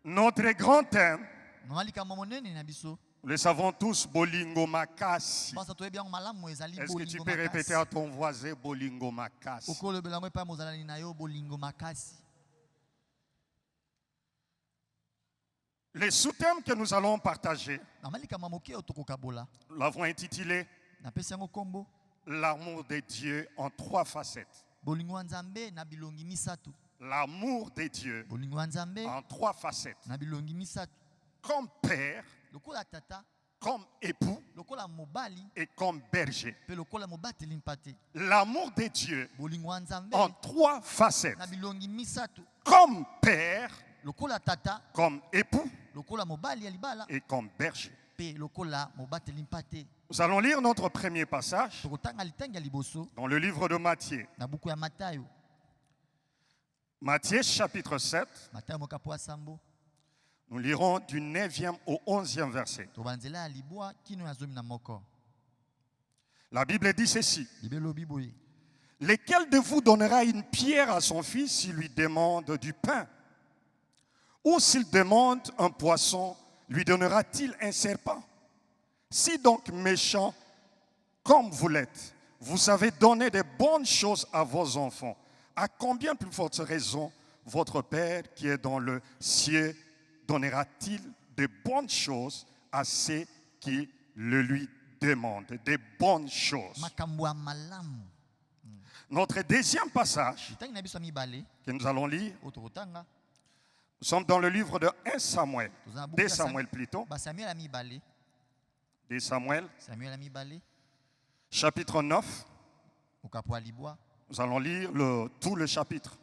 Notre grand thème, nous le savons tous, Bolingo Makasi. Est-ce que tu peux répéter à ton voisin Bolingo Makasi? Les sous-thèmes que nous allons partager, nous l'avons intitulé L'amour de Dieu en 3 facettes. L'amour de Dieu en 3 facettes. Comme père, comme époux et comme berger. L'amour de Dieu en 3 facettes. Comme père, comme époux et comme berger. Nous allons lire notre premier passage dans le livre de Matthieu. Matthieu chapitre 7. Nous lirons du 9e au 11e verset. La Bible dit ceci. Lequel de vous donnera une pierre à son fils s'il lui demande du pain? Ou s'il demande un poisson, lui donnera-t-il un serpent? Si donc méchant comme vous l'êtes, vous savez donner de bonnes choses à vos enfants, à combien plus forte raison votre Père qui est dans le ciel donnera-t-il de bonnes choses à ceux qui le lui demandent, de bonnes choses? Notre deuxième passage que nous allons lire, nous sommes dans le livre de 1 Samuel, 2 Samuel plutôt. 2 Samuel, chapitre 9. Nous allons lire tout le chapitre.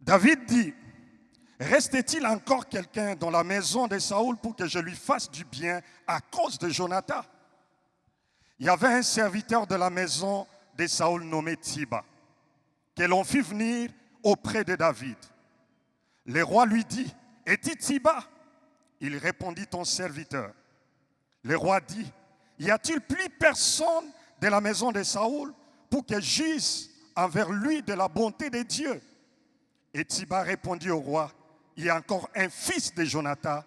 David dit, reste-t-il encore quelqu'un dans la maison de Saoul pour que je lui fasse du bien à cause de Jonathan? Il y avait un serviteur de la maison de Saoul nommé Tiba, que l'on fit venir auprès de David. Le roi lui dit, es-tu Tiba? Il répondit, ton serviteur. Le roi dit, y a-t-il plus personne de la maison de Saoul pour que j'use envers lui de la bonté de Dieu? Et Tiba répondit au roi, il y a encore un fils de Jonathan,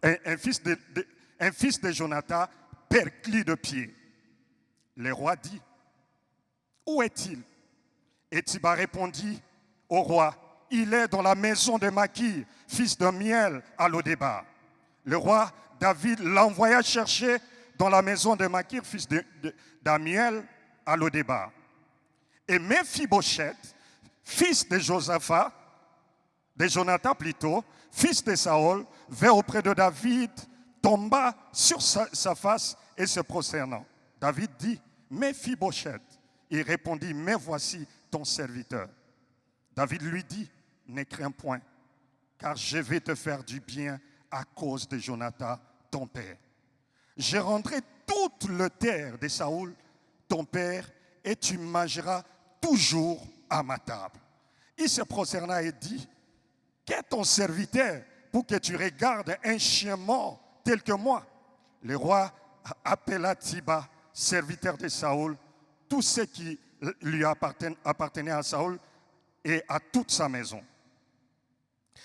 un fils de Jonathan, perclus de pied. Le roi dit, où est-il? Et Tiba répondit au roi, il est dans la maison de Makir, fils de Miel, à Lodébar. Le roi David l'envoya chercher dans la maison de Makir, fils d'Amiel, à Lodébar. Et Méphibosheth, fils de Josaphat, de Jonathan plutôt, fils de Saül, vint auprès de David, tomba sur sa face et se prosternant. David dit, Méphibosheth. Il répondit, mais voici ton serviteur. David lui dit, ne crains point, car je vais te faire du bien à cause de Jonathan, ton père. Je rendrai toute la terre de Saoul, ton père, et tu mangeras toujours à ma table. Il se prosterna et dit, qu'est ton serviteur pour que tu regardes un chien mort tel que moi? Le roi appela Tiba, serviteur de Saoul, tout ce qui lui appartenait à Saoul et à toute sa maison.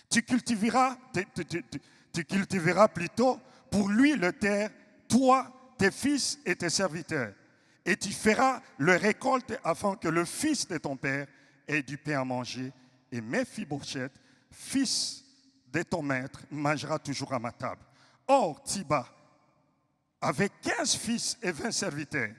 Tu cultiveras plutôt pour lui le terre, toi, tes fils et tes serviteurs. Et tu feras le récolte afin que le fils de ton père ait du pain à manger. Et Méphibosheth, fils de ton maître, mangera toujours à ma table. Or, Tiba avait 15 fils et 20 serviteurs.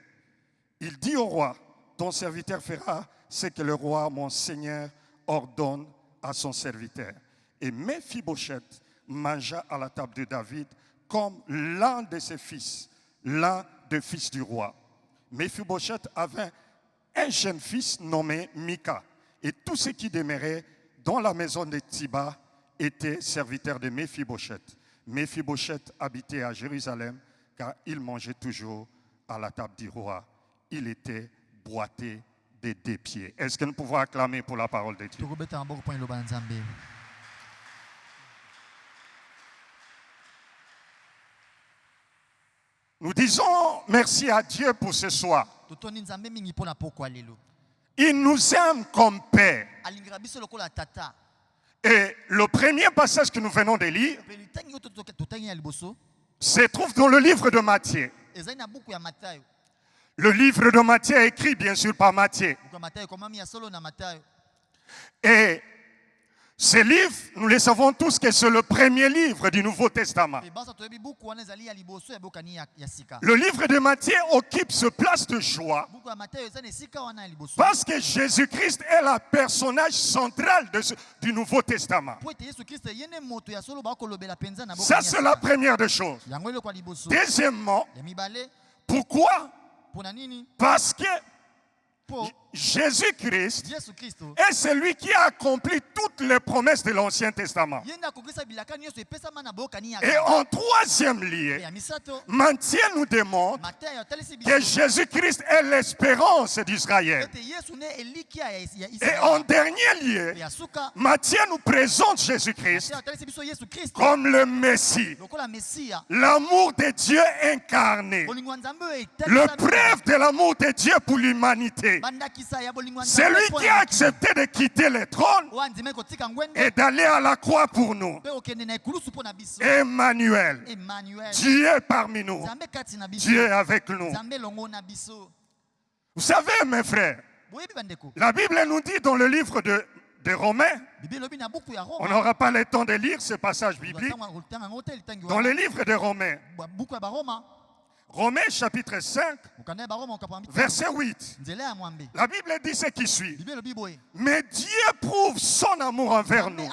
Il dit au roi, ton serviteur fera ce que le roi, mon seigneur, ordonne à son serviteur. Et Méphibosheth mangea à la table de David comme l'un de ses fils, l'un des fils du roi. Méphibosheth avait un jeune fils nommé Mika. Et tout ce qui demeurait dans la maison de Tiba était serviteur de Méphibosheth. Méphibosheth habitait à Jérusalem car il mangeait toujours à la table du roi. Il était boité des 2 pieds. Est-ce que nous pouvons acclamer pour la parole de Dieu? Nous disons merci à Dieu pour ce soir. Il nous aime comme Père. Et le premier passage que nous venons de lire se trouve dans le livre de Matthieu. Le livre de Matthieu est écrit bien sûr par Matthieu. Et ce livre, nous le savons tous que c'est le premier livre du Nouveau Testament. Le livre de Matthieu occupe ce place de joie parce que Jésus-Christ est le personnage central du Nouveau Testament. Ça, c'est la première des choses. Deuxièmement, pourquoi? Parce que Jésus-Christ est celui qui a accompli toutes les promesses de l'Ancien Testament. Et en troisième lieu, Matthieu nous démontre que Jésus-Christ est l'espérance d'Israël. Et en dernier lieu, Matthieu nous présente Jésus-Christ comme le Messie, l'amour de Dieu incarné, le preuve de l'amour de Dieu pour l'humanité. C'est lui qui a accepté de quitter le trône et d'aller à la croix pour nous. Emmanuel, Dieu est parmi nous. Dieu est avec nous. Vous savez, mes frères, la Bible nous dit dans le livre de Romains, on n'aura pas le temps de lire ce passage biblique, dans le livre de Romains, Romains chapitre 5, verset 8. La Bible dit ce qui suit. Mais Dieu prouve son amour envers nous.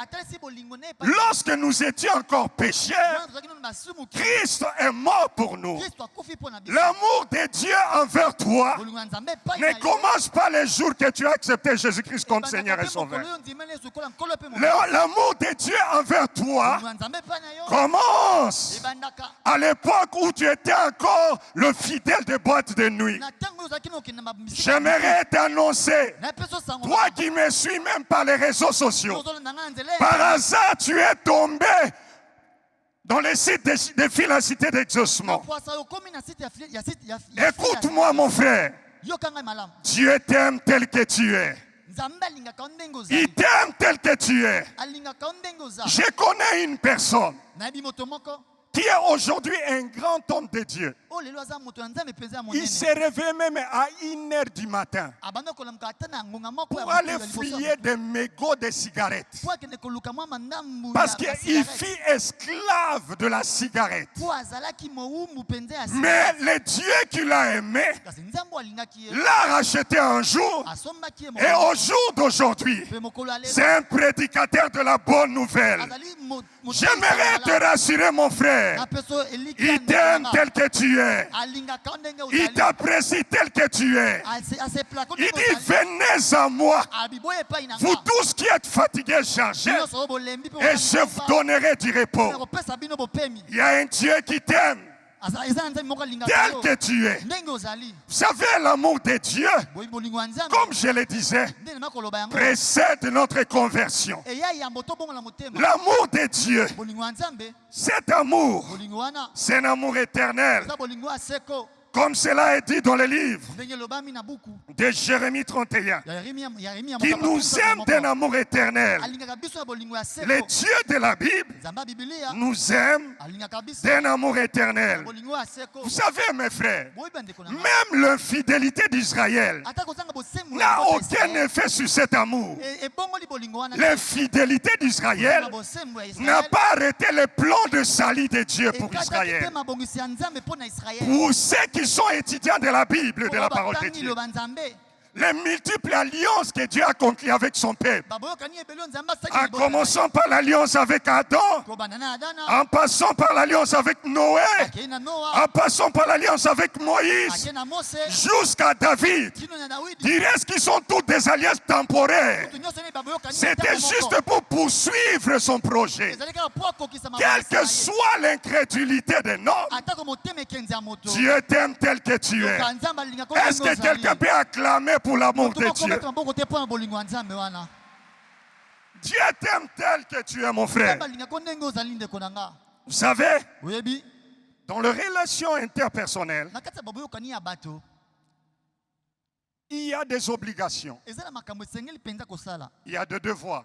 Lorsque nous étions encore pécheurs, Christ est mort pour nous. L'amour de Dieu envers toi ne commence pas le jour que tu as accepté Jésus-Christ comme Seigneur et Sauveur. L'amour de Dieu envers toi commence à l'époque où tu étais encore le fidèle des boîtes de nuit. J'aimerais t'annoncer, toi qui me suis même par les réseaux sociaux, par hasard tu es tombé dans les sites des filles la cité d'exaucement. Écoute-moi mon frère, Dieu t'aime tel que tu es. Il t'aime tel que tu es. Je connais une personne qui est aujourd'hui un grand homme de Dieu. Il s'est réveillé même à 1h du matin pour aller fouiller des mégots de cigarettes. Parce qu'il fut esclave de la cigarette. Mais le Dieu qui l'a aimé l'a racheté un jour. Et au jour d'aujourd'hui, c'est un prédicateur de la bonne nouvelle. J'aimerais te rassurer mon frère. Il t'aime tel que tu es. Il t'apprécie tel que tu es. Il dit venez à moi, vous tous qui êtes fatigués, chargés, et je vous donnerai du repos. Il y a un Dieu qui t'aime tel que tu es. Vous savez, l'amour de Dieu, comme je le disais, précède notre conversion. L'amour de Dieu, cet amour, c'est un amour éternel. Comme cela est dit dans le livre de Jérémie 31, qui nous aime d'un amour éternel. Le Dieu de la Bible nous aime d'un amour éternel. Vous savez, mes frères, même l'infidélité d'Israël n'a aucun effet sur cet amour. L'infidélité d'Israël n'a pas arrêté le plan de salut de Dieu pour Israël. Pour ceux qui sont étudiants de la Bible et de la parole de Dieu, les multiples alliances que Dieu a conclues avec son peuple, en commençant par l'alliance avec Adam, en passant par l'alliance avec Noé, en passant par l'alliance avec Moïse, jusqu'à David. Il reste qu'ils sont toutes des alliances temporaires. C'était juste pour poursuivre son projet. Quelle que soit l'incrédulité des hommes, Dieu t'aime tel que tu es. Est-ce que quelqu'un peut acclamer pour l'amour de Dieu? Dieu t'aime tel que tu es, mon frère. Vous savez, dans les relations interpersonnelles, Il y a des obligations. Il y a des devoirs.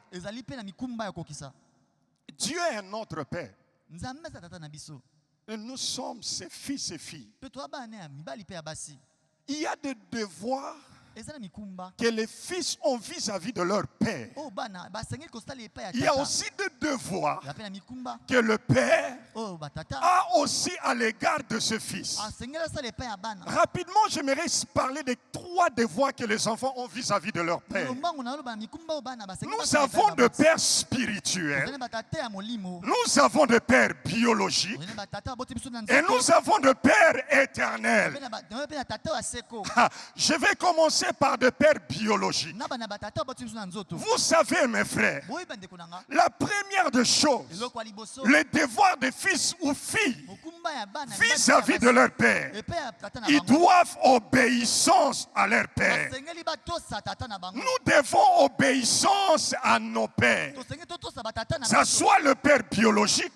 Dieu est notre Père. Et nous sommes ses fils et filles. Il y a des devoirs que les fils ont vis-à-vis de leur père. Il y a aussi des devoirs que le père a aussi à l'égard de ce fils. Rapidement, j'aimerais parler des 3 devoirs que les enfants ont vis-à-vis de leur père. Nous avons de pères spirituels, nous avons de pères biologiques et nous avons de pères éternels. Je vais commencer par des pères biologiques. Vous savez, mes frères, la première des choses, le devoir des fils ou filles vis-à-vis de leur père, ils doivent obéissance à leur père. Nous devons obéissance à nos pères. Ça soit le père biologique,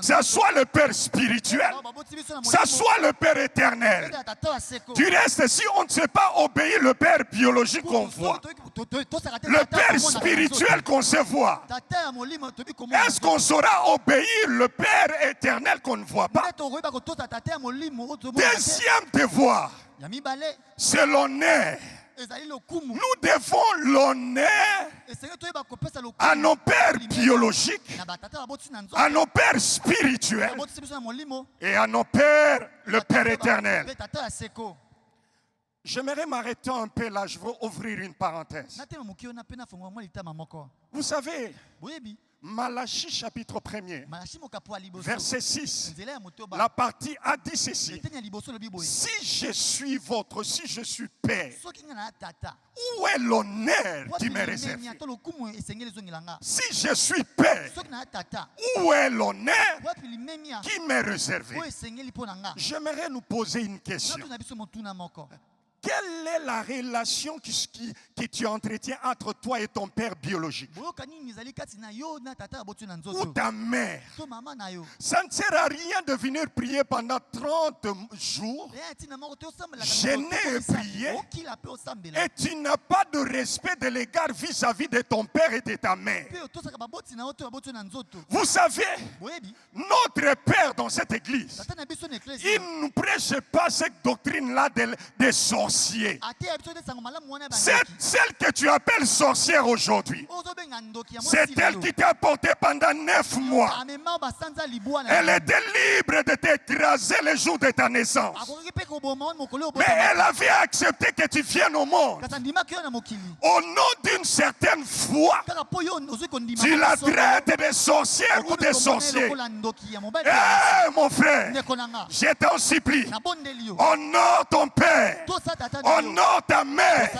ça soit le père spirituel, ça soit le père éternel. Du reste, si on ne sait pas obéir le père biologique qu'on voit, le père spirituel qu'on sait voir, est-ce qu'on saura obéir le père éternel qu'on ne voit pas? Deuxième devoir, c'est l'honneur. Nous devons l'honneur à nos pères biologiques, à nos pères spirituels et à nos pères, le Père éternel. J'aimerais m'arrêter un peu là, je veux ouvrir une parenthèse. Vous savez, Malachie chapitre 1er, verset 6, la partie A dit ceci: si je suis votre, si je suis père, où est l'honneur qui m'est réservé? Si je suis père, où est l'honneur qui m'est réservé? J'aimerais nous poser une question. Quelle est la relation que tu entretiens entre toi et ton père biologique ou ta mère? Ça ne sert à rien de venir prier pendant 30 jours, jeûner et prier, et tu n'as pas de respect de l'égard vis-à-vis de ton père et de ta mère. Vous savez, notre père dans cette église, il ne nous prêche pas cette doctrine-là des sorciers. Celle que tu appelles sorcière aujourd'hui, c'est elle qui t'a porté pendant 9 mois. Elle était libre de t'écraser le jour de ta naissance. Mais elle avait accepté que tu viennes au monde. Au nom d'une certaine foi, tu la traites de sorcière ou de sorcier. Mon frère, je t'en supplie, honore ton père, honore ta mère,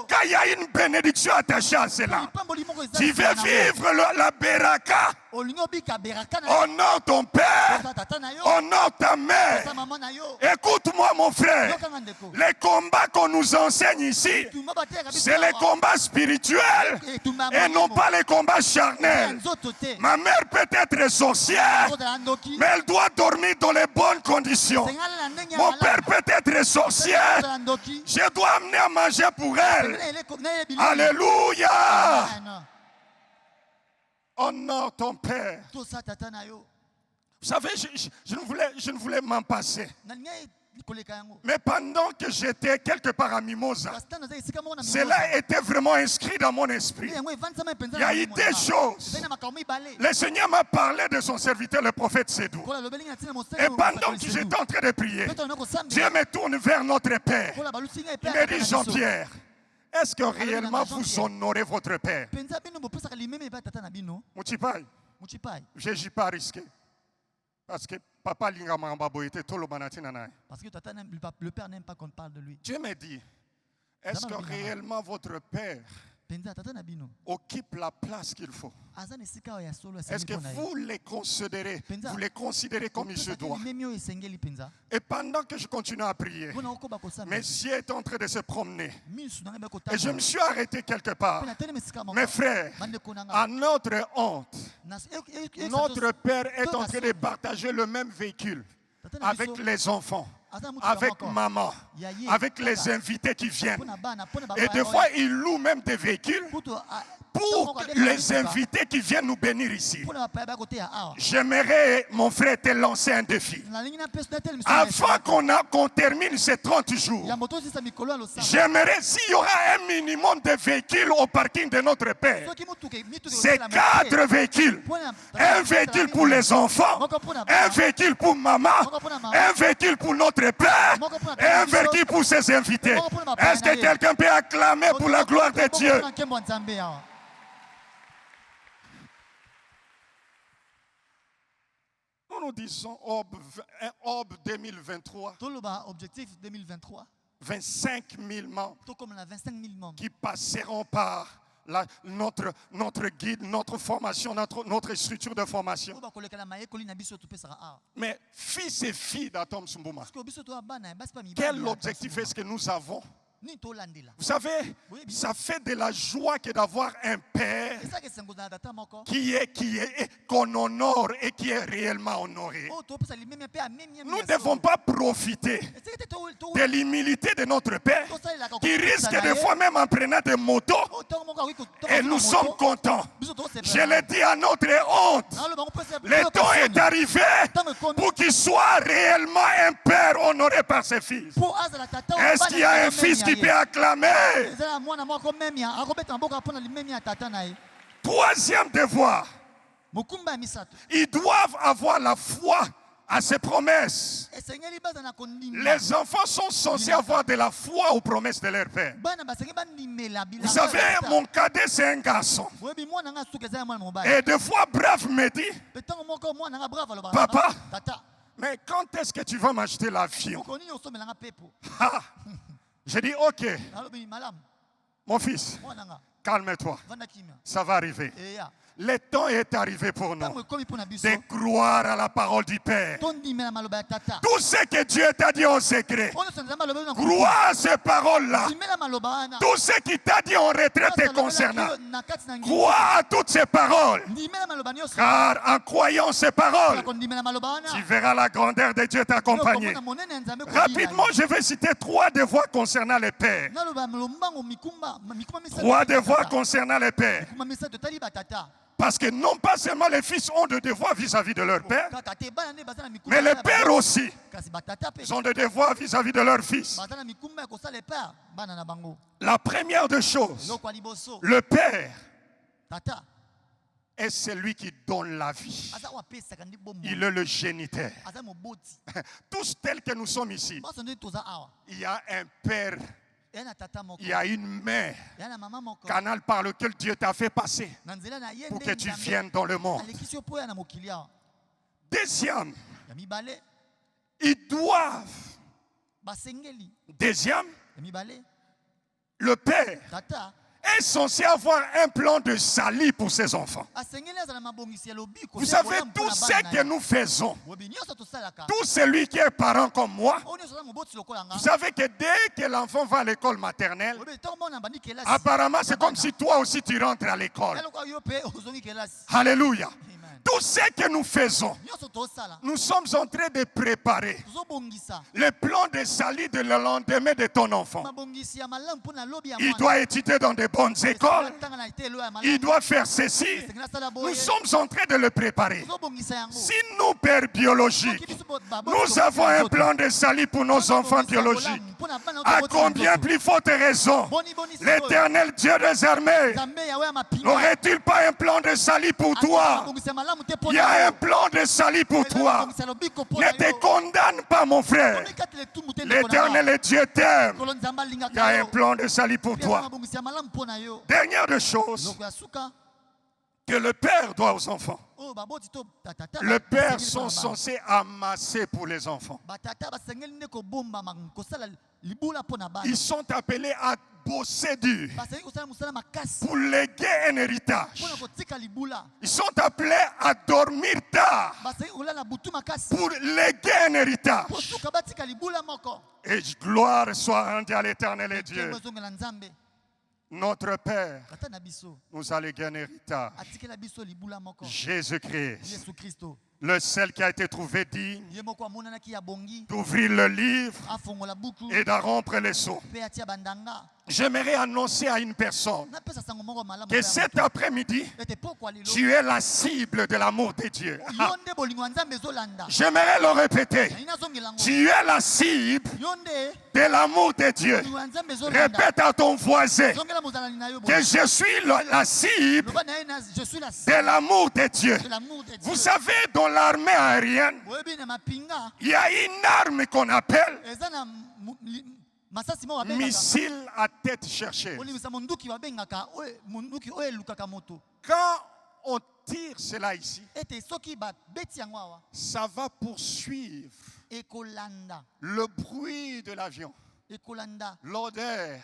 car il y a une bénédiction attachée à cela. Tu veux vivre la beraka, honore ton père, honore ta mère. Écoute-moi, mon frère, les combats qu'on nous enseigne ici, c'est les combats spirituels et non pas les combats charnels. Ma mère peut être sorcière, mais elle doit dormir dans les bonnes conditions. Mon père peut être sorcier, je dois amener à manger pour elle. Alléluia. Honore ton père. Vous savez, je ne voulais m'en passer. Mais pendant que j'étais quelque part à Mimosa, cela était vraiment inscrit dans mon esprit. Il y a eu des choses. Le Seigneur m'a parlé de son serviteur, le prophète Sédou. Et pendant que j'étais en train de prier, Dieu me tourne vers notre Père. Il me dit: Jean-Pierre, est-ce que réellement vous honorez votre Père? Mouchipai, je n'ai pas risqué. Parce que papa parce que le père n'aime pas qu'on parle de lui. Dieu me dit: est-ce que réellement votre père occupe la place qu'il faut? Est-ce que vous les considérez comme il se doit? Et pendant que je continue à prier, mes yeux étaient en train de se promener. Et je me suis arrêté quelque part. Mes frères, à notre honte, notre père est en train de partager le même véhicule avec les enfants, avec maman, avec les invités qui viennent. Et des fois, ils louent même des véhicules pour les invités qui viennent nous bénir ici. J'aimerais, mon frère, te lancer un défi. Avant qu'on termine ces 30 jours, j'aimerais, s'il y aura un minimum de véhicules au parking de notre Père, c'est 4 véhicules. Un véhicule pour les enfants, un véhicule pour maman, un véhicule pour notre Père et un véhicule pour ses invités. Est-ce que quelqu'un peut acclamer pour la gloire de Dieu? Nous disons Orbe 2023, objectif 2023, 25 000 membres 25 000 membres qui passeront par notre guide, notre formation, notre structure de formation. Mais fils et filles d'Atom Sumbuma, quel objectif est-ce que nous avons? Vous savez, ça fait de la joie que d'avoir un père qu'on honore et qui est réellement honoré. Nous ne devons pas profiter de l'humilité de notre père qui risque des fois même en prenant des motos et nous sommes contents. Je le dis à notre honte, le temps est arrivé pour qu'il soit réellement un père honoré par ses fils. Est-ce qu'il y a un fils qui peut acclamer? Troisième devoir, ils doivent avoir la foi à ses promesses. Les enfants sont censés avoir de la foi aux promesses de leur père. Vous savez, mon cadet c'est un garçon. Et des fois, Brave me dit, papa, mais quand est-ce que tu vas m'acheter l'avion? Ah, j'ai dit, ok, mon fils, calme-toi, ça va arriver. Le temps est arrivé pour nous de croire à la parole du Père. Tout ce que Dieu t'a dit en secret, crois à ces paroles-là. Tout ce qu'il t'a dit en retraite te concernant, crois à toutes ces paroles. Car en croyant ces paroles, tu verras la grandeur de Dieu t'accompagner. Rapidement, je vais citer 3 devoirs concernant les pères. 3 devoirs concernant les pères. Parce que non pas seulement les fils ont des devoirs vis-à-vis de leur père, mais les pères aussi, ils ont des devoirs vis-à-vis de leurs fils. La première des choses, le père est celui qui donne la vie. Il est le géniteur. Tous tels que nous sommes ici, il y a un père. Il y a une mère, canal par lequel Dieu t'a fait passer pour que tu viennes dans le monde. Deuxième, ils doivent. Deuxième, le père est censé avoir un plan de salut pour ses enfants. Vous savez, tout ce que nous faisons, tout celui qui est parent comme moi, vous savez que dès que l'enfant va à l'école maternelle, apparemment c'est comme si toi aussi tu rentres à l'école. Alléluia. Tout ce que nous faisons, nous sommes en train de préparer le plan de salut de le lendemain de ton enfant. Il doit étudier dans de bonnes écoles. Il doit faire ceci. Nous sommes en train de le préparer. Si nous, pères biologiques, nous avons un plan de salut pour nos enfants biologiques, à combien plus forte raison l'Éternel Dieu des armées n'aurait-il pas un plan de salut pour toi? Il y a un plan de salut pour toi. Ne te condamne pas, mon frère. L'Éternel Dieu t'aime. Il y a un plan de salut pour toi. Dernière des choses que le père doit aux enfants. Les pères sont censés amasser pour les enfants. Ils sont appelés à bosser dur pour léguer un héritage. Ils sont appelés à dormir tard pour léguer un héritage. Et gloire soit rendue à l'Éternel Dieu. Notre Père nous a légué un héritage. Jésus-Christ, Le seul qui a été trouvé digne ye moko amonanaki ya bongi d'ouvrir le livre afongola buku et d'en rompre les sceaux. mpe atia bandanga J'aimerais annoncer à une personne napesa sango moko malamu que cet après-midi, ete pokwa lelo tu es la cible de l'amour de Dieu. yo nde bolingo ya nzambe ezolanda J'aimerais le répéter. nani nazongela ngo Tu es la cible yo nde de l'amour de Dieu. bolingo ya nzambe ezolanda Répète à ton voisin zongela mozalani na yo que je suis la cible loba na ye je suis la de l'amour de Dieu. de l'amour de Dieu. Vous savez, dans l'armée aérienne, boyebi na mapinga il y a une arme qu'on appelle eza na masasi mo babengaka missile à tête chercheuse. olimisa monduki babengaka oyo monduki oyo elukaka moto Quand on tire cela ici, ete soki babeti yango awa ça va poursuivre ekolanda le bruit de l'avion, ekolanda l'odeur,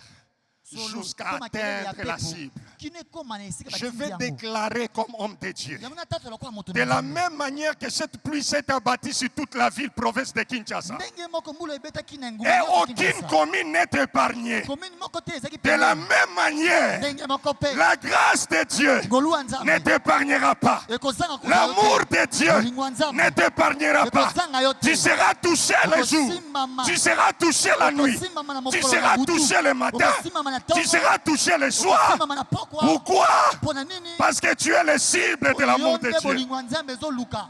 solo jusqu'à mpo makelele ya atteindre la pepo cible. kino ekóma na esika Je batindi vais yango déclarer comme homme de Dieu. yango natata lokola moto De na la Nzambe. même manière que cette pluie s'est abattue sur toute la ville, province de Kinshasa. ndenge moko mbula ebetaki na Et engumba nyonso aucune Kinshasa. commune n'est épargnée. komini moko te ezalaki De la pembeni. même manière, ndenge moko mpe la grâce de Dieu ngolu ya nzambe ne t'épargnera pas. ekozanga kozwa yo te. L'amour de Dieu bolingo ya nzambe ne t'épargnera pas. ekozanga yo te Tu seras touché le jour. Ekosimbama. Tu seras touché la nuit. Ekosimbama na Tu mokolo seras na butu. touché le matin. Ekosimbama na ntongo. Tu seras touché le soir. Ekosimbama na pokwa. Pourquoi? mpo na nini Parce que tu es le cible de l'amour de yo nde Dieu. bolingo ya nzambe ezoluka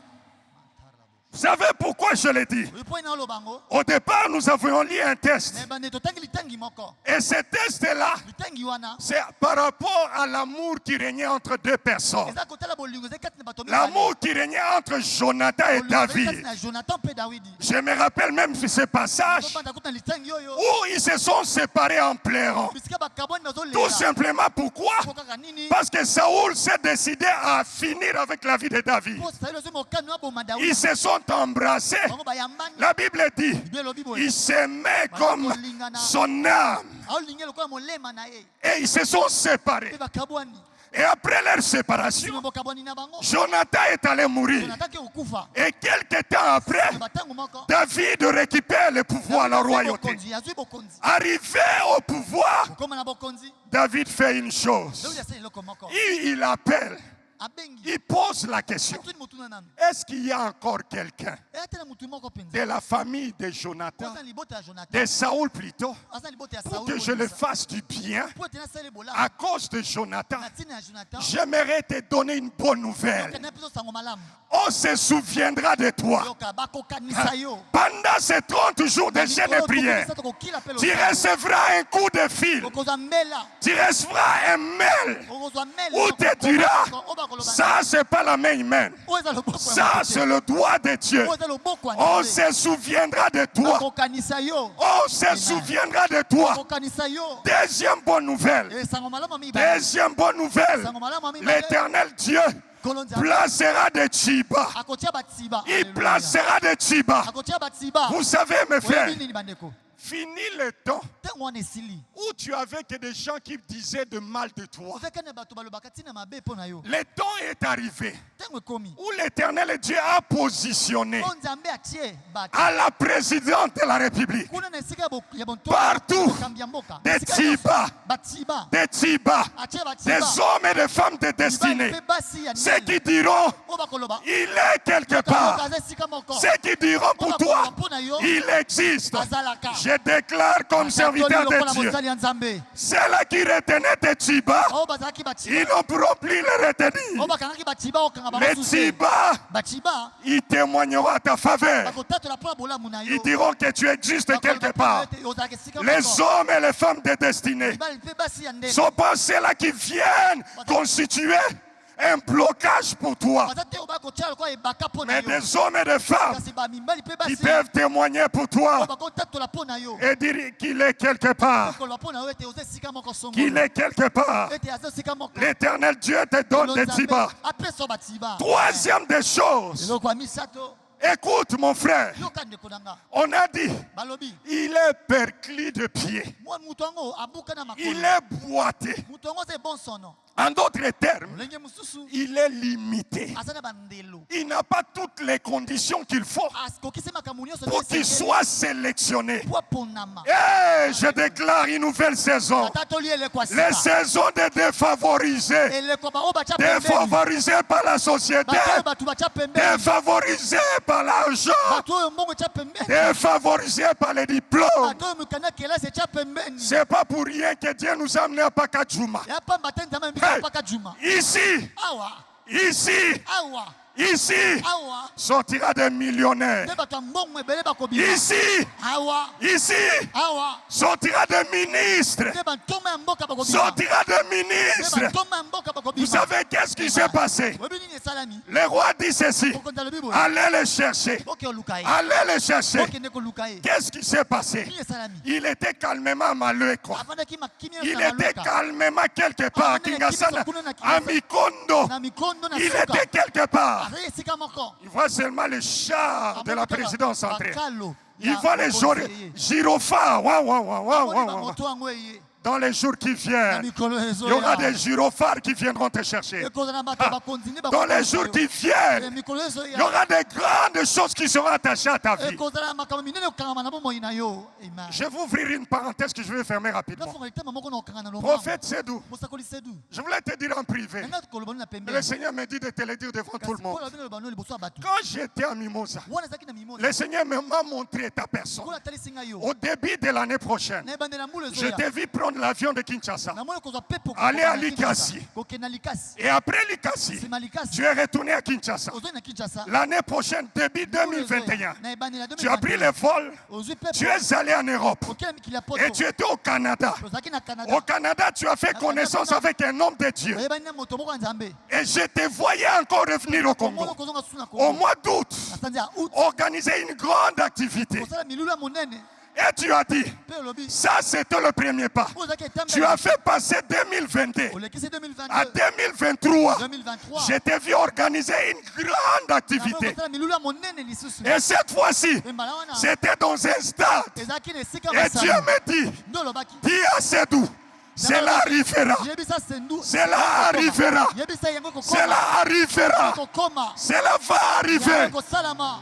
Vous savez pourquoi je l'ai dit? mpo ena oloba ngo Au départ, nous avions lu un test. me bande totangi litangi moko Et ce test-là, litangi wana c'est par rapport à l'amour qui régnait entre deux personnes. eza kotala bolingo ezali kati na bato mibale. L'amour qui régnait entre Jonathan et Bolingo ezali kati David. na jonathan mpe dawidi Je me rappelle même de ce passage obanda kuta na litangi oyo où ils se sont séparés en pleurant. bisika bakabwani Tout bazolela simplement pourquoi? po kaka nini Parce que Saoul s'est décidé à finir avec la vie de David. po saeli ozwi mokano aboma dawidi Ils se sont embrassés. bango bayambani La Bible dit, bible elobi boye ils s'aimaient comme son âme. aolingi lokola molema na ye Et ils se sont séparés. mpe bakabwani Et après leur sima séparation, bokabwani na bango Jonathan est allé mourir. jonathan ke kokufa Et quelque temps après, na batango moko David récupère le pouvoir, la royauté. bokonzi azwi bokonzi Arrivé au pouvoir, okoma na bokonzi David fait une chose. dawidi asali eloko moko Il appelle, abengi il pose la question. atuni motuna nanu Est-ce qu'il y a encore quelqu'un ete na motu moko de mpenza la famille de Jonathan, aza na libota ya jonathan de Saoul plutôt, aza na libota ya pour saul que je le fasse du bien po ete nasali bolamu à cause de Jonathan? na ntina ya jonathan J'aimerais te donner une bonne nouvelle. okende mpe osango malamu On se souviendra de toi. yoka bakokanisa yo Pendant ces 30 jours de jeûne et prière, tokokila mpe tu recevras un coup de fil. okozwa mbela Tu recevras un mail okozwa mele où te dira, obakoloba ça c'est pas la main humaine. oyo eza loboko ya Ça moto te. c'est le doigt de Dieu. oyo eza loboko ya On nzambe se souviendra de toi. bakokanisa yo On se souviendra de toi. bakokanisa yo Deuxième bonne nouvelle. esango malamu ya mibale Deuxième bonne nouvelle. esango malamu ya mibale L'éternel Dieu nkolo nzambe placera des tibas. akotia batiba Il Alléluia. placera des tibas. akotia batiba Vous savez, mes frères, oyebi nini bandeko fini le temps ntango wana esili où tu avais que des gens qui disaient de mal de toi. ozaka na bato balobaka ntina mabe mpo na yo Le temps est arrivé ntango ekomi où l'éternel Dieu a positionné o nzambe atie bato à la présidente de la République kuna na esika ya Partout. bokambi ya mboka des Esika nyonso, tibas, batiba des tibas, atie des batiba hommes et des femmes de mibali destinée. mpe basi ya Ceux ndele qui diront, oyo bakoloba il est quelque moto part. aza esika moko Ceux qui diront pour toi, mpo na yo il existe. azalaka Je déclare comme serviteur lokola de Dieu, mosali ya nzambe ceux-là qui retenaient tes tibas, oyo bazalaki ils batiba n'ont pourront plus les oyo retenir. bakangaki batiba okanga Les bamosusu tibas, batiba ils témoigneront à ta faveur. bakotatola mpo na bolamu na yo Ils diront que tu existes quelque part. ozalaka esika Les moko hommes et les femmes de destinée mibali mpe basi ya ndele sont pas ceux-là qui viennent constituer un blocage pour toi, baza te oyo bakotia lokola ebaka mpo na mais yo des hommes et des femmes kasi bamibali mpe qui basi peuvent témoigner pour oyo toi bakotatola mpo na yo et dire qu'il est quelque part, koloba mpo na yo ete oza esika moko songo qu'il est quelque part. ete aza esika moko L'éternel Dieu te donne des tibas. apesa batiba Troisième des choses, eloko ya misato écoute mon frère, yoka ndeko na nga on a dit, balobi il est perclus de pied, moto yango abuka na makolo il est boité. moto yango aza ebonsono En d'autres termes, Lolenge mosusu il est limité. aza na bandelo. Il n'a pas toutes les conditions qu'il faut Akokisi makambo nyonso pour qu'il soit sélectionné. po aponama. Et je déclare une nouvelle saison. Ata toli elekwa Les sika. saisons des défavorisés. Elekwa ba o bacha pembeni. Défavorisés par la société. Bato oyo batu bacha pembeni. Défavorisés par l'argent. Bato oyo mbongo cha pembeni. Défavorisés par les diplômes. Bato oyo mukana kelasi cha pembeni. C'est pas pour rien que Dieu nous a amenés à Pakadjouma. Ya pamba tenda mbika Hey. paka juma. Ici, Awa. ici, Awa. ici, Awa. sortira des millionnaires. Te bato mbongo ebele bakobima. Ici, Awa. ici, Awa. sortira des ministres. Te bato ya mboka bakobima. Sortira des Te ministres. bato ya mboka bakobima. Vous savez qu'est-ce qui s'est passé? Webi nini esalami? Le roi dit ceci. Okonza lobi boye. Allez les chercher. Oke oluka ye. Allez les chercher. Okende koluka ye. Qu'est-ce qui s'est passé? Nini esalami? Il était calmement à Maleko. Afandaki makimia Il na était maluka. calmement quelque part à Kingasana, à Mikondo. Na mikondo na Il suka. était quelque part. Azali esika moko. Il voit seulement les chars de la présidence entrer. Bakalo. Il voit les gyrophares. Waouh, waouh, waouh, waouh, waouh, waouh. Moto yango eye. Dans les jours qui Na viennent, mikolo il y ezoya. aura des gyrophares qui viendront te chercher. Ekozala bato bakonzini Dans les jours qui viennent, mikolo il y ezoya. aura des grandes choses qui seront attachées à ta vie. Ekozala makambo minene okangama na bomoi na yo. Amen. Je vais ouvrir une parenthèse que je vais fermer rapidement. Nafonga litema moko na okanga na lombango. Prophète Sédou, Mosakoli sedu. je voulais te dire en privé. Nanga kolobani na Mais pembeni. le Seigneur me dit de te le dire devant tout le monde. Kola bino lobano liboso ya bato. Quand j'étais à Mimosa, Wana zaki na mimoza. le Seigneur m'a montré ta personne. Kola talisinga yo. Au début de l'année prochaine, Na ebandela mbula je ezoya. t'ai vu prendre l'avion de Kinshasa. Namoni kozwa pepo. Aller à Likasi. Kokena Likasi. Et après Likasi, Sima Likasi. tu es retourné à Kinshasa. Ozoi na Kinshasa. L'année prochaine, début 2021, Na ebandela tu as pris le vol, Ozwi pepo. tu es allé en Europe Okela mikili ya poto. et tu étais au Canada. Ozaki na Canada. Au Canada, tu as fait connaissance avec un homme de Dieu. Oyebani na moto moko ya Nzambe. Et je te voyais encore revenir au Congo. Omona kozonga susu na Au Kongo. mois d'août, Na sanzi ya août. organiser une grande activité. Kosala milulu ya monene. Et tu as dit, Pe olobi. ça c'était le premier pas. Ozaki etembe. Tu as fait passer 2022 Olekisi à 2022. 2023. 2023. Je t'ai vu organiser une grande activité. Kosala milulu ya monene lisusu. Et cette fois-ci, Embala wana. c'était dans un stade. Ezaki na esika Et Dieu masano. me dit, Nde olobaki. dis à Sédou, cela arrivera. Yebisa sendu. Cela arrivera. Yebisa yango kokoma. Cela arrivera. Kokoma. Cela va arriver. Yango kosalama.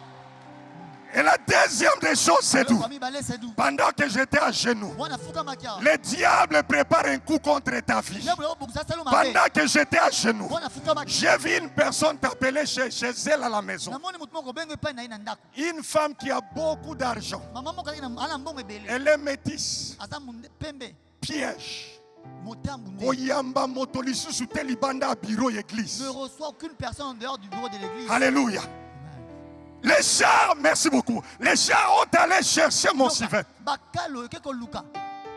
Et la deuxième des choses, Sédou, Eloko mibale sedu. pendant que j'étais à genoux, Wana fuka makia. le diable prépare un coup contre ta vie. Diable obukisa selo mabe. Pendant que j'étais à genoux, Wana fuka makia. j'ai vu une personne t'appeler chez elle à la maison. Namoni mutu moko bengo epai na ye na ndako. Une femme qui a beaucoup d'argent. Mama moko azali na ana mbongo ebele. Elle est métisse. Aza munde pembe. Piège. Motambu nde. Koyamba moto lisusu te libanda bureau église. Ne reçoit aucune personne en dehors du bureau de l'église. Alléluia. Les chars, merci beaucoup. Les chars ont allé chercher mon civet. Bakalo ekeko luka.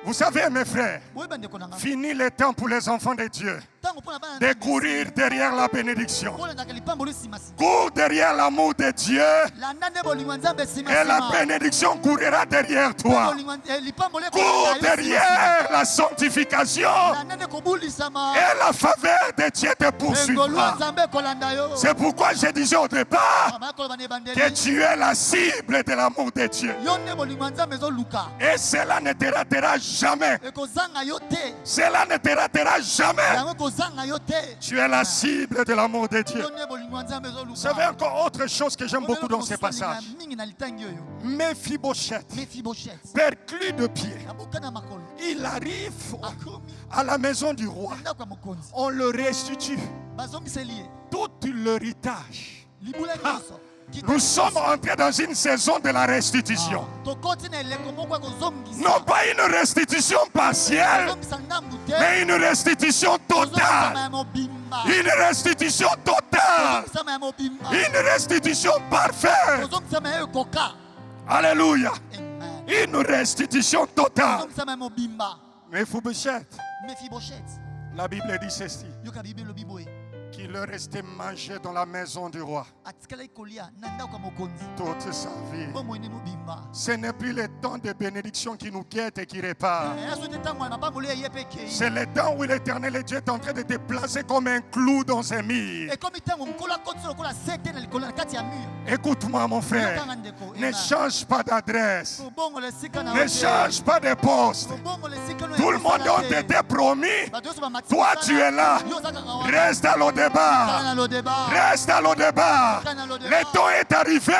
Vous savez, mes frères, Oyeba ndeko na nga. fini le temps pour les enfants de Dieu Tango mpona bana de courir derrière la bénédiction. kolandaka lipamboli nsima nsima. Cours derrière l'amour de Dieu Landa nde bolingo ya Nzambe nsima et la nsima. bénédiction courira derrière toi. Lipamboli Cours derrière la sanctification landa nde kobulisama. et la faveur de Dieu te Engolu ya poursuivra. Nzambe kolanda yo. C'est pourquoi je disais au départ Mama koloba na ebandeli. que tu es la cible de l'amour de Dieu. Yo nde bolingo ya Nzambe ezoluka. Et cela ne te ratera jamais. Ekozanga yo te. Cela ne te ratera jamais. Yango ekozanga yo te. Tu es la cible de l'amour de Dieu. Yo nde bolingo ya Nzambe ezoluka. Vous savez encore autre chose que j'aime beaucoup dans ces passages. mingi na litangi oyo. Mephibosheth, Mephibosheth. perclus de pied, Yabuka na makolo. il arrive Akomi à la maison du roi. ndako ya mokonzi. On le restitue Bazongiseli ye. tout l'héritage. Libula nyonso. Nous sommes entrés dans une saison de la restitution. Tokoti na eleko moko ya kozongisa. Non pas une restitution partielle, Kozongisa ndambu te. mais une restitution Kozongisama totale. ya mobimba. Une restitution totale. Kozongisama ya mobimba. Une restitution parfaite. Kozongisama ya ekoka. Alléluia. Amen. Une restitution totale. Kozongisama ya mobimba. Mephibosheth, Mephibosheth. la Bible dit ceci. Yoka Bible elobi boye. qui leur restait manger dans la maison du roi atikala ikolia na ndako ya mokonzi toute sa vie. bomoi ne mobimba Ce n'est plus le temps de bénédiction qui nous guette et qui répare. azo te ntango ya mabamboli eye mpe ekei C'est le temps où l'Éternel Dieu est en train de te placer comme un clou dans un mur. ekomi ntango mokolo akotisa lokola sete na likolo na kati ya mur Écoute-moi, mon frère. yokanga ndeko Ne change pas d'adresse. kobongola esika na Ne change pas de poste. kobongola esika no Tout le monde a été promis. Toi, tu es là. Reste à l'au-débat. Reste à l'au-débat. Le temps est arrivé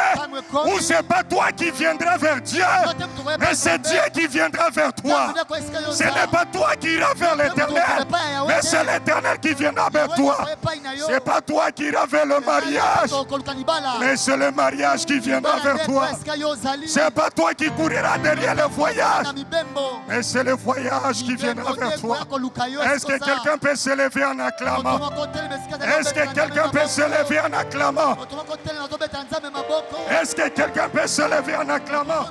où ce n'est pas toi qui viendras vers Dieu, mais c'est Dieu qui viendra vers toi. Ce n'est pas toi qui iras vers l'Éternel, mais c'est l'Éternel qui viendra vers toi. Ce n'est pas toi qui iras vers le mariage, mais c'est le mariage qui viendra vers toi. Ce n'est pas toi qui couriras derrière le voyage, mais c'est le voyage qui viendra vers toi. Est-ce que quelqu'un peut se lever en acclamant? Est-ce que quelqu'un peut se lever en acclamant? Est-ce que quelqu'un peut se lever en acclamant?